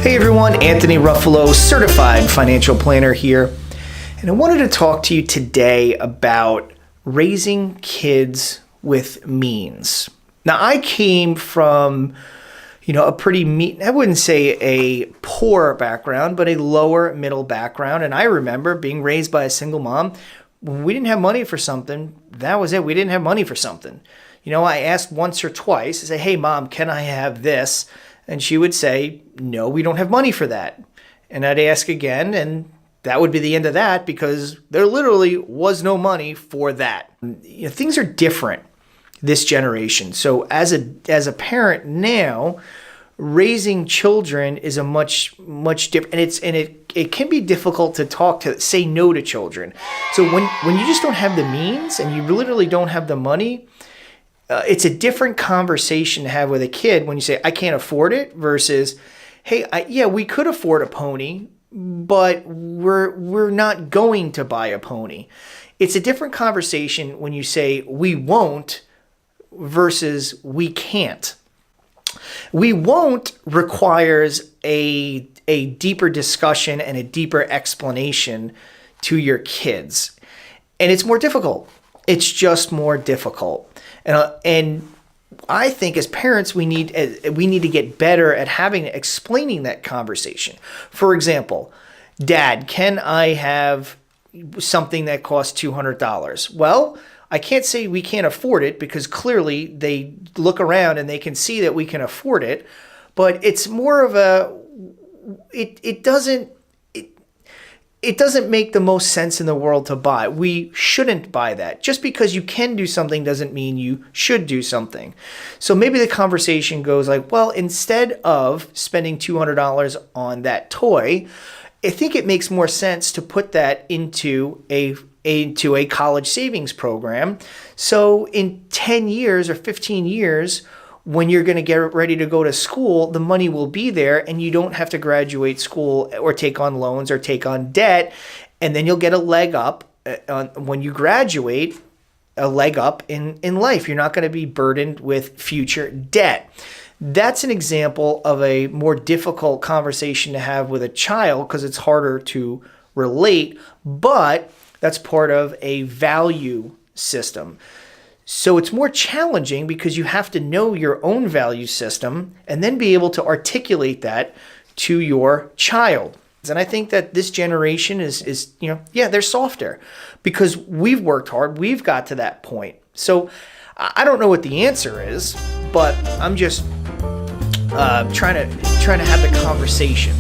Hey everyone, Anthony Ruffalo, certified financial planner here. And I wanted to talk to you today about raising kids with means. Now, I came from, a pretty I wouldn't say a poor background, but a lower middle background. And I remember being raised by a single mom. When we didn't have money for something, that was it. We didn't have money for something. I asked once or twice, I say, hey mom, can I have this? And she would say, no, we don't have money for that. And I'd ask again, and that would be the end of that because there literally was no money for that. Things are different this generation. So as a parent now, raising children is a much different, and it can be difficult to say no to children. So when you just don't have the means and you literally don't have the money, it's a different conversation to have with a kid when you say, I can't afford it versus, hey, we could afford a pony, but we're not going to buy a pony. It's a different conversation when you say we won't versus we can't. We won't requires a deeper discussion and a deeper explanation to your kids. And it's more difficult. It's just more difficult. And I think as parents, we need to get better at explaining that conversation. For example, Dad, can I have something that costs $200? Well, I can't say we can't afford it because clearly they look around and they can see that we can afford it. But it's more of it doesn't make the most sense in the world to buy. We shouldn't buy that. Just because you can do something doesn't mean you should do something. So maybe the conversation goes like, well, instead of spending $200 on that toy, I think it makes more sense to put that into a college savings program. So in 10 years or 15 years, when you're going to get ready to go to school, the money will be there and you don't have to graduate school or take on loans or take on debt. And then you'll get a leg up when you graduate, a leg up in life. You're not going to be burdened with future debt. That's an example of a more difficult conversation to have with a child because it's harder to relate, but that's part of a value system. So it's more challenging because you have to know your own value system and then be able to articulate that to your child. And I think that this generation is they're softer because we've worked hard. We've got to that point. So I don't know what the answer is, but I'm just trying to have the conversation.